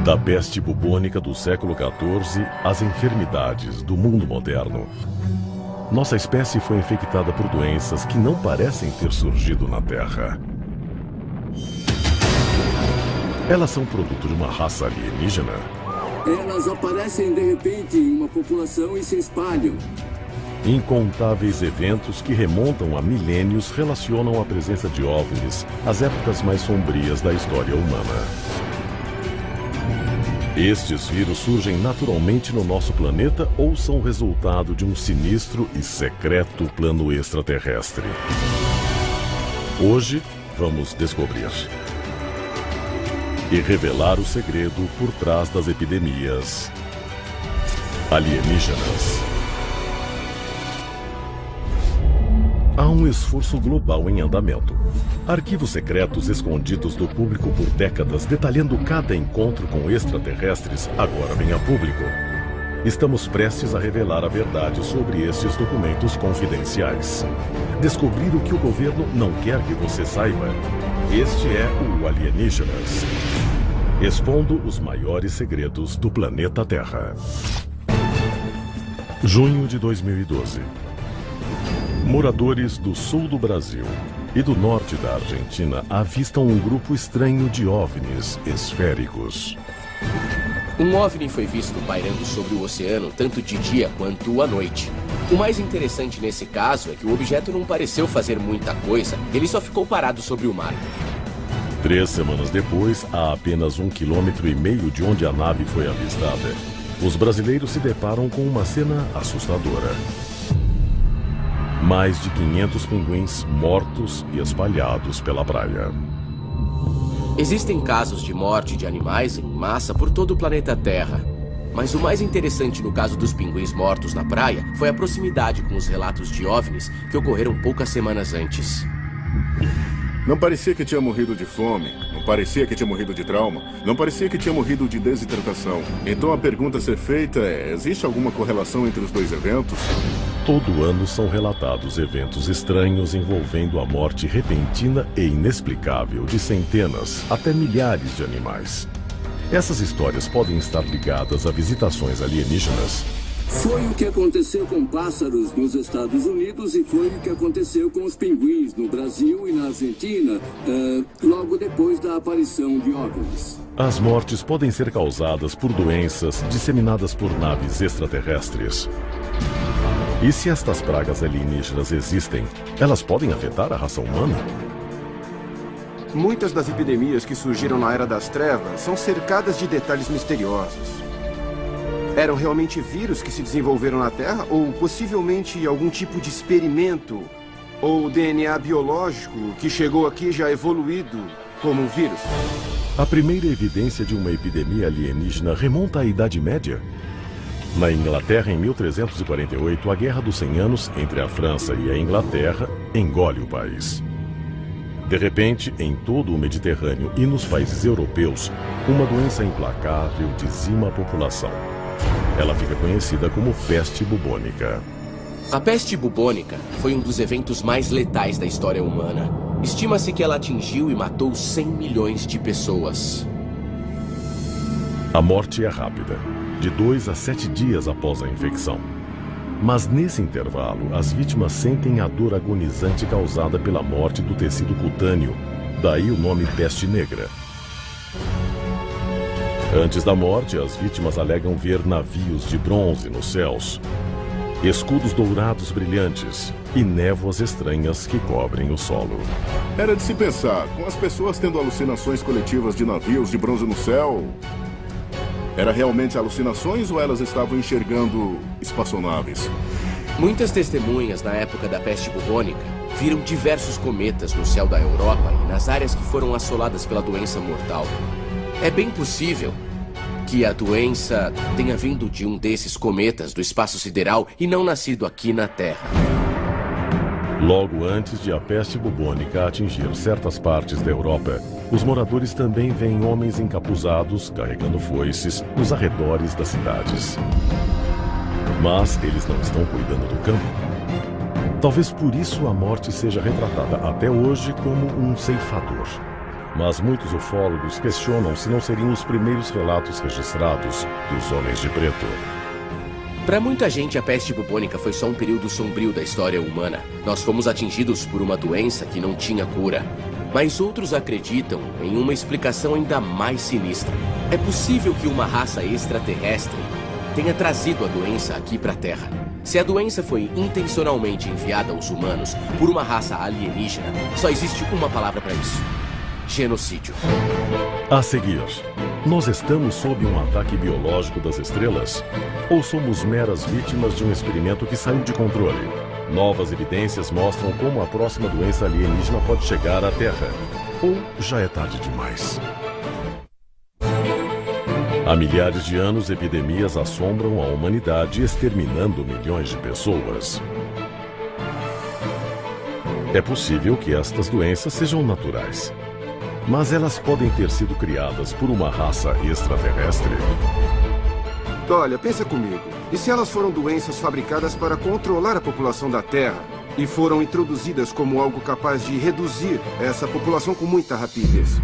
Da peste bubônica do século XIV às enfermidades do mundo moderno, nossa espécie foi infectada por doenças que não parecem ter surgido na Terra. Elas são produto de uma raça alienígena? Elas aparecem de repente em uma população e se espalham. Incontáveis eventos que remontam a milênios relacionam a presença de OVNIs às épocas mais sombrias da história humana. Estes vírus surgem naturalmente no nosso planeta ou são resultado de um sinistro e secreto plano extraterrestre? Hoje, vamos descobrir e revelar o segredo por trás das epidemias alienígenas. Há um esforço global em andamento. Arquivos secretos escondidos do público por décadas, detalhando cada encontro com extraterrestres, agora vem a público. Estamos prestes a revelar a verdade sobre estes documentos confidenciais. Descobrir o que o governo não quer que você saiba. Este é o Alienígenas, expondo os maiores segredos do planeta Terra. Junho de 2012. Moradores do sul do Brasil e do norte da Argentina avistam um grupo estranho de OVNIs esféricos. Um OVNI foi visto pairando sobre o oceano tanto de dia quanto à noite. O mais interessante nesse caso é que o objeto não pareceu fazer muita coisa, ele só ficou parado sobre o mar. 3 semanas depois, a apenas 1,5 km de onde a nave foi avistada, os brasileiros se deparam com uma cena assustadora. Mais de 500 pinguins mortos e espalhados pela praia. Existem casos de morte de animais em massa por todo o planeta Terra. Mas o mais interessante no caso dos pinguins mortos na praia foi a proximidade com os relatos de OVNIs que ocorreram poucas semanas antes. Não parecia que tinha morrido de fome, não parecia que tinha morrido de trauma, não parecia que tinha morrido de desidratação. Então a pergunta a ser feita é, existe alguma correlação entre os dois eventos? Todo ano são relatados eventos estranhos envolvendo a morte repentina e inexplicável de centenas até milhares de animais. Essas histórias podem estar ligadas a visitações alienígenas. Foi o que aconteceu com pássaros nos Estados Unidos e foi o que aconteceu com os pinguins no Brasil e na Argentina, logo depois da aparição de OVNIs. As mortes podem ser causadas por doenças disseminadas por naves extraterrestres. E se estas pragas alienígenas existem, elas podem afetar a raça humana? Muitas das epidemias que surgiram na Era das Trevas são cercadas de detalhes misteriosos. Eram realmente vírus que se desenvolveram na Terra ou possivelmente algum tipo de experimento ou DNA biológico que chegou aqui já evoluído como um vírus? A primeira evidência de uma epidemia alienígena remonta à Idade Média. Na Inglaterra, em 1348, a Guerra dos 100 Anos entre a França e a Inglaterra engole o país. De repente, em todo o Mediterrâneo e nos países europeus, uma doença implacável dizima a população. Ela fica conhecida como peste bubônica. A peste bubônica foi um dos eventos mais letais da história humana. Estima-se que ela atingiu e matou 100 milhões de pessoas. A morte é rápida, de 2 a 7 dias após a infecção. Mas nesse intervalo, as vítimas sentem a dor agonizante causada pela morte do tecido cutâneo, daí o nome peste negra. Antes da morte, as vítimas alegam ver navios de bronze nos céus, escudos dourados brilhantes e névoas estranhas que cobrem o solo. Era de se pensar, com as pessoas tendo alucinações coletivas de navios de bronze no céu, era realmente alucinações ou elas estavam enxergando espaçonaves? Muitas testemunhas na época da peste bubônica viram diversos cometas no céu da Europa e nas áreas que foram assoladas pela doença mortal. É bem possível que a doença tenha vindo de um desses cometas do espaço sideral e não nascido aqui na Terra. Logo antes de a peste bubônica atingir certas partes da Europa, os moradores também veem homens encapuzados carregando foices nos arredores das cidades. Mas eles não estão cuidando do campo. Talvez por isso a morte seja retratada até hoje como um ceifador. mas muitos ufólogos questionam se não seriam os primeiros relatos registrados dos homens de preto. Para muita gente, a peste bubônica foi só um período sombrio da história humana. Nós fomos atingidos por uma doença que não tinha cura. Mas outros acreditam em uma explicação ainda mais sinistra. É possível que uma raça extraterrestre tenha trazido a doença aqui para a Terra. Se a doença foi intencionalmente enviada aos humanos por uma raça alienígena, só existe uma palavra para isso: genocídio. A seguir, nós estamos sob um ataque biológico das estrelas? Ou somos meras vítimas de um experimento que saiu de controle? Novas evidências mostram como a próxima doença alienígena pode chegar à Terra. Ou já é tarde demais? Há milhares de anos, epidemias assombram a humanidade, exterminando milhões de pessoas. É possível que estas doenças sejam naturais, mas elas podem ter sido criadas por uma raça extraterrestre. Olha, pensa comigo. E se elas foram doenças fabricadas para controlar a população da Terra e foram introduzidas como algo capaz de reduzir essa população com muita rapidez?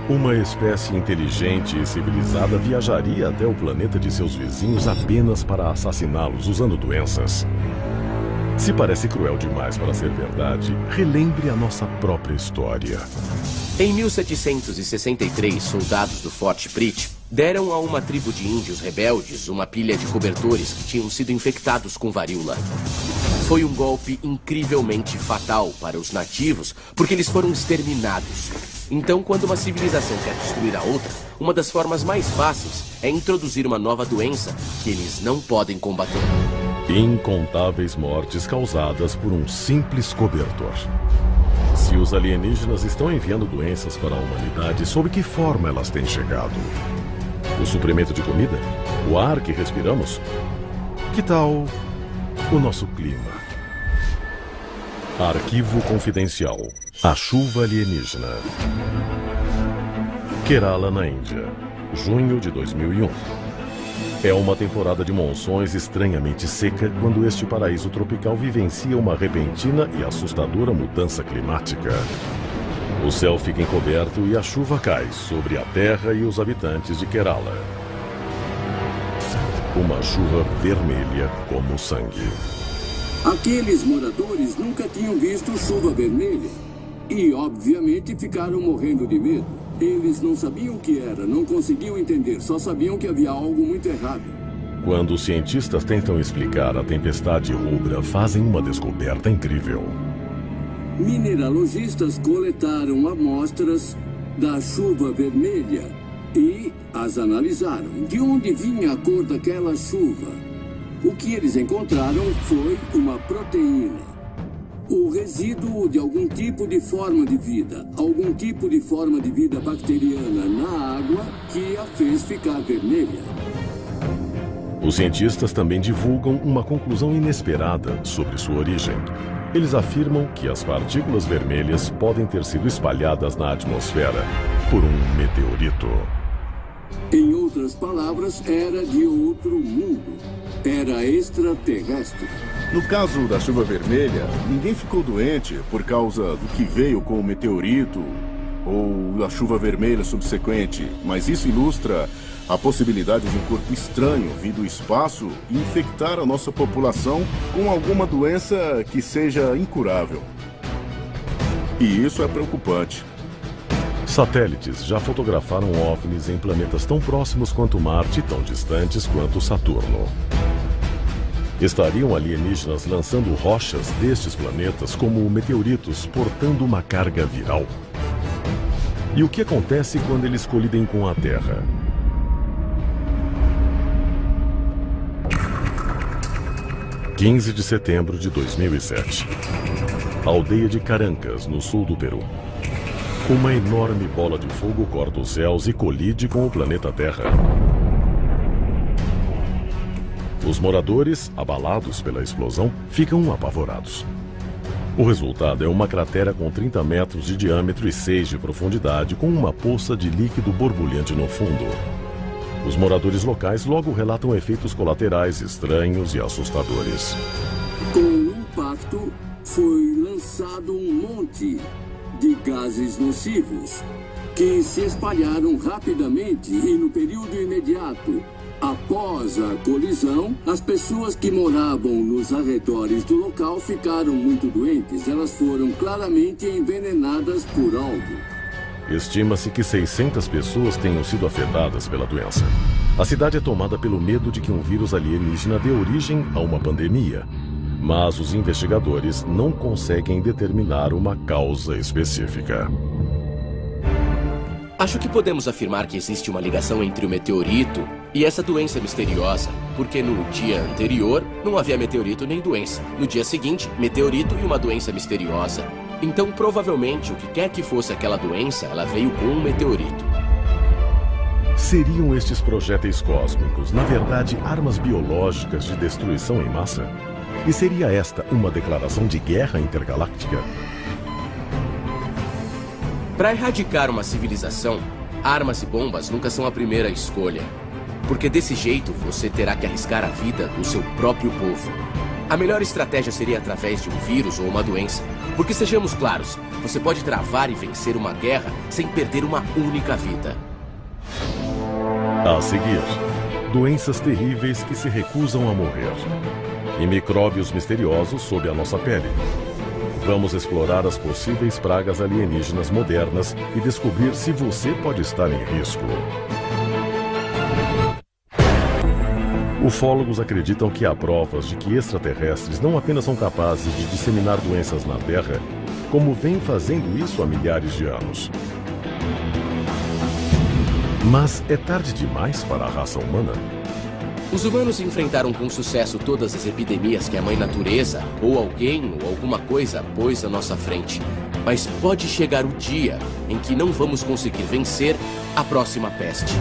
Uma espécie inteligente e civilizada viajaria até o planeta de seus vizinhos apenas para assassiná-los usando doenças. Se parece cruel demais para ser verdade, relembre a nossa própria história. Em 1763, soldados do Forte Pitt deram a uma tribo de índios rebeldes uma pilha de cobertores que tinham sido infectados com varíola. Foi um golpe incrivelmente fatal para os nativos, porque eles foram exterminados. Então, quando uma civilização quer destruir a outra, uma das formas mais fáceis é introduzir uma nova doença que eles não podem combater. Incontáveis mortes causadas por um simples cobertor. Se os alienígenas estão enviando doenças para a humanidade, sob que forma elas têm chegado? O suprimento de comida? O ar que respiramos? Que tal o nosso clima? Arquivo confidencial. A chuva alienígena. Kerala, na Índia. Junho de 2001. É uma temporada de monções estranhamente seca quando este paraíso tropical vivencia uma repentina e assustadora mudança climática. O céu fica encoberto e a chuva cai sobre a terra e os habitantes de Kerala. Uma chuva vermelha como sangue. Aqueles moradores nunca tinham visto chuva vermelha e, obviamente, ficaram morrendo de medo. Eles não sabiam o que era, não conseguiam entender, só sabiam que havia algo muito errado. Quando os cientistas tentam explicar a tempestade rubra, fazem uma descoberta incrível. Mineralogistas coletaram amostras da chuva vermelha e as analisaram. De onde vinha a cor daquela chuva? O que eles encontraram foi uma proteína. O resíduo de algum tipo de forma de vida, algum tipo de forma de vida bacteriana na água que a fez ficar vermelha. Os cientistas também divulgam uma conclusão inesperada sobre sua origem. Eles afirmam que as partículas vermelhas podem ter sido espalhadas na atmosfera por um meteorito. Em outras palavras, era de outro mundo. Era extraterrestre. No caso da chuva vermelha, ninguém ficou doente por causa do que veio com o meteorito ou da chuva vermelha subsequente, mas isso ilustra a possibilidade de um corpo estranho vir do espaço e infectar a nossa população com alguma doença que seja incurável. E isso é preocupante. Satélites já fotografaram OVNIs em planetas tão próximos quanto Marte e tão distantes quanto Saturno. Estariam alienígenas lançando rochas destes planetas como meteoritos portando uma carga viral? E o que acontece quando eles colidem com a Terra? – 15 de setembro de 2007. Aldeia de Carancas, no sul do Peru. Uma enorme bola de fogo corta os céus e colide com o planeta Terra. Os moradores, abalados pela explosão, ficam apavorados. O resultado é uma cratera com 30 metros de diâmetro e 6 de profundidade, com uma poça de líquido borbulhante no fundo. Os moradores locais logo relatam efeitos colaterais estranhos e assustadores. Com o impacto, foi lançado um monte de gases nocivos, que se espalharam rapidamente e no período imediato após a colisão, as pessoas que moravam nos arredores do local ficaram muito doentes. Elas foram claramente envenenadas por algo. Estima-se que 600 pessoas tenham sido afetadas pela doença. A cidade é tomada pelo medo de que um vírus alienígena dê origem a uma pandemia. Mas os investigadores não conseguem determinar uma causa específica. Acho que podemos afirmar que existe uma ligação entre o meteorito e essa doença misteriosa, porque no dia anterior não havia meteorito nem doença. No dia seguinte, meteorito e uma doença misteriosa. Então, provavelmente, o que quer que fosse aquela doença, ela veio com um meteorito. Seriam estes projéteis cósmicos, na verdade, armas biológicas de destruição em massa? E seria esta uma declaração de guerra intergaláctica? Para erradicar uma civilização, armas e bombas nunca são a primeira escolha. Porque desse jeito você terá que arriscar a vida do seu próprio povo. A melhor estratégia seria através de um vírus ou uma doença. Porque sejamos claros, você pode travar e vencer uma guerra sem perder uma única vida. A seguir, doenças terríveis que se recusam a morrer. E micróbios misteriosos sob a nossa pele. Vamos explorar as possíveis pragas alienígenas modernas e descobrir se você pode estar em risco. Ufólogos acreditam que há provas de que extraterrestres não apenas são capazes de disseminar doenças na Terra, como vêm fazendo isso há milhares de anos. Mas é tarde demais para a raça humana? Os humanos enfrentaram com sucesso todas as epidemias que a mãe natureza, ou alguém, ou alguma coisa, pôs à nossa frente. Mas pode chegar o dia em que não vamos conseguir vencer a próxima peste.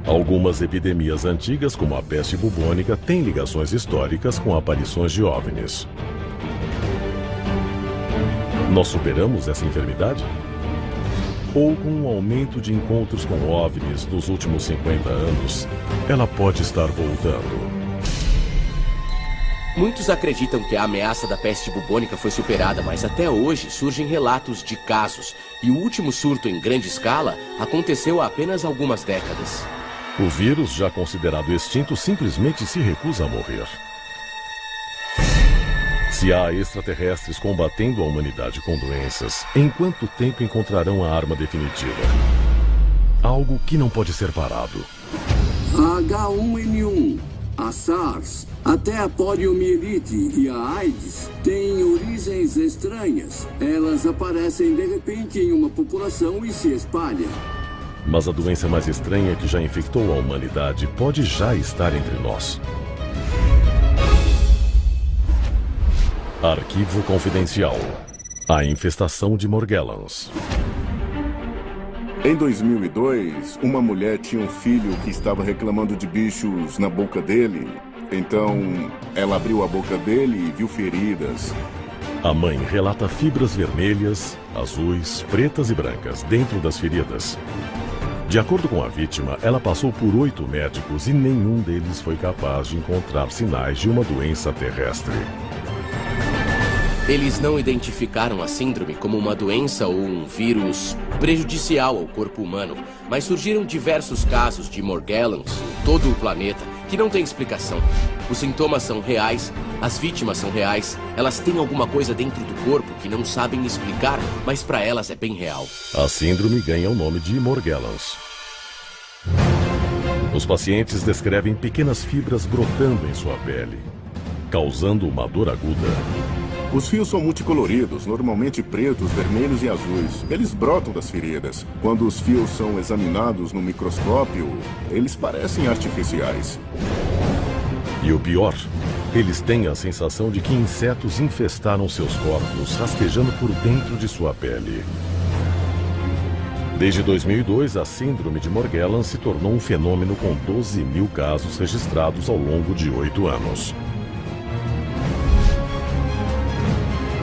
Algumas epidemias antigas, como a peste bubônica, têm ligações históricas com aparições de OVNIs. Nós superamos essa enfermidade? Ou com o aumento de encontros com OVNIs nos últimos 50 anos, ela pode estar voltando? Muitos acreditam que a ameaça da peste bubônica foi superada, mas até hoje surgem relatos de casos. E o último surto em grande escala aconteceu há apenas algumas décadas. O vírus, já considerado extinto, simplesmente se recusa a morrer. Se há extraterrestres combatendo a humanidade com doenças, em quanto tempo encontrarão a arma definitiva? Algo que não pode ser parado. A H1N1, a SARS, até a poliomielite e a AIDS têm origens estranhas. Elas aparecem de repente em uma população e se espalham. Mas a doença mais estranha que já infectou a humanidade pode já estar entre nós. Arquivo confidencial. A infestação de Morgellons. Em 2002, uma mulher tinha um filho que estava reclamando de bichos na boca dele. Então, ela abriu a boca dele e viu feridas. A mãe relata fibras vermelhas, azuis, pretas e brancas dentro das feridas. De acordo com a vítima, ela passou por 8 médicos e nenhum deles foi capaz de encontrar sinais de uma doença terrestre. Eles não identificaram a síndrome como uma doença ou um vírus prejudicial ao corpo humano, mas surgiram diversos casos de Morgellons em todo o planeta que não tem explicação. Os sintomas são reais, as vítimas são reais, elas têm alguma coisa dentro do corpo que não sabem explicar, mas para elas é bem real. A síndrome ganha o nome de Morgellons. Os pacientes descrevem pequenas fibras brotando em sua pele, causando uma dor aguda. Os fios são multicoloridos, normalmente pretos, vermelhos e azuis. Eles brotam das feridas. Quando os fios são examinados no microscópio, eles parecem artificiais. E o pior, eles têm a sensação de que insetos infestaram seus corpos, rastejando por dentro de sua pele. Desde 2002, a síndrome de Morgellons se tornou um fenômeno com 12 mil casos registrados ao longo de 8 anos.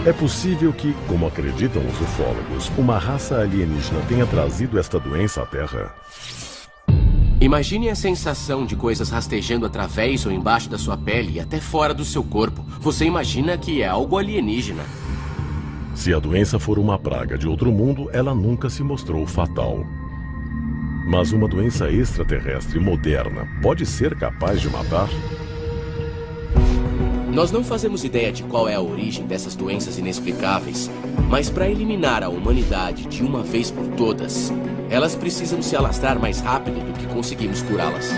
É possível que, como acreditam os ufólogos, uma raça alienígena tenha trazido esta doença à Terra? Imagine a sensação de coisas rastejando através ou embaixo da sua pele e até fora do seu corpo. Você imagina que é algo alienígena. Se a doença for uma praga de outro mundo, ela nunca se mostrou fatal. Mas uma doença extraterrestre moderna pode ser capaz de matar? Nós não fazemos ideia de qual é a origem dessas doenças inexplicáveis, mas para eliminar a humanidade de uma vez por todas, elas precisam se alastrar mais rápido do que conseguimos curá-las.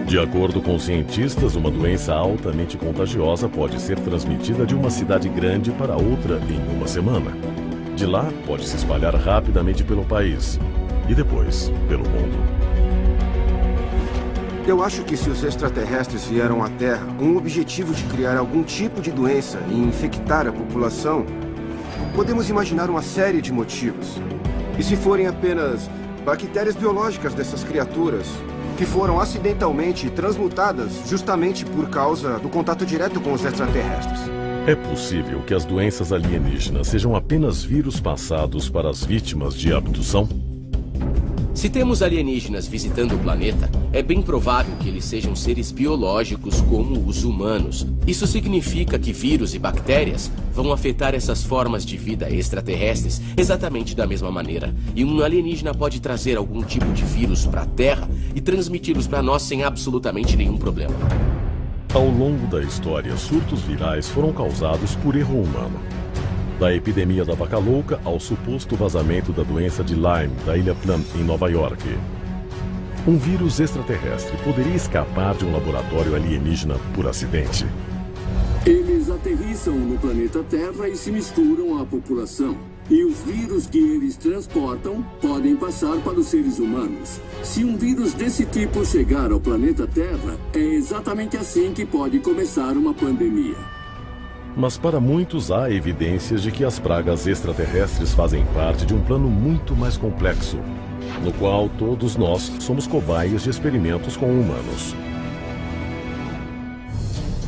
De acordo com cientistas, uma doença altamente contagiosa pode ser transmitida de uma cidade grande para outra em uma semana. De lá, pode se espalhar rapidamente pelo país e depois pelo mundo. Eu acho que se os extraterrestres vieram à Terra com o objetivo de criar algum tipo de doença e infectar a população, podemos imaginar uma série de motivos. E se forem apenas bactérias biológicas dessas criaturas, que foram acidentalmente transmutadas justamente por causa do contato direto com os extraterrestres? É possível que as doenças alienígenas sejam apenas vírus passados para as vítimas de abdução? Se temos alienígenas visitando o planeta, é bem provável que eles sejam seres biológicos como os humanos. Isso significa que vírus e bactérias vão afetar essas formas de vida extraterrestres exatamente da mesma maneira. E um alienígena pode trazer algum tipo de vírus para a Terra e transmiti-los para nós sem absolutamente nenhum problema. Ao longo da história, surtos virais foram causados por erro humano. Da epidemia da vaca louca ao suposto vazamento da doença de Lyme da Ilha Plum, em Nova York. Um vírus extraterrestre poderia escapar de um laboratório alienígena por acidente? Eles aterrissam no planeta Terra e se misturam à população. E os vírus que eles transportam podem passar para os seres humanos. Se um vírus desse tipo chegar ao planeta Terra, é exatamente assim que pode começar uma pandemia. Mas para muitos há evidências de que as pragas extraterrestres fazem parte de um plano muito mais complexo, no qual todos nós somos cobaias de experimentos com humanos.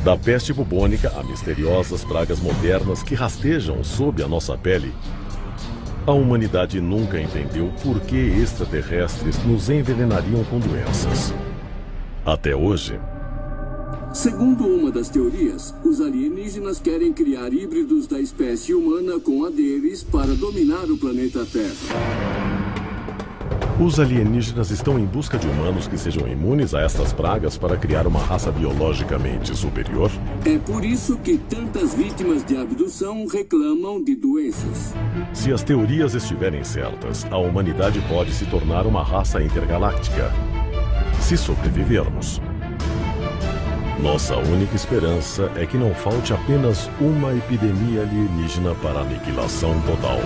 Da peste bubônica a misteriosas pragas modernas que rastejam sob a nossa pele, a humanidade nunca entendeu por que extraterrestres nos envenenariam com doenças. Até hoje. Segundo uma das teorias, os alienígenas querem criar híbridos da espécie humana com a deles para dominar o planeta Terra. Os alienígenas estão em busca de humanos que sejam imunes a estas pragas para criar uma raça biologicamente superior? É por isso que tantas vítimas de abdução reclamam de doenças. Se as teorias estiverem certas, a humanidade pode se tornar uma raça intergaláctica, se sobrevivermos. Nossa única esperança é que não falte apenas uma epidemia alienígena para a aniquilação total.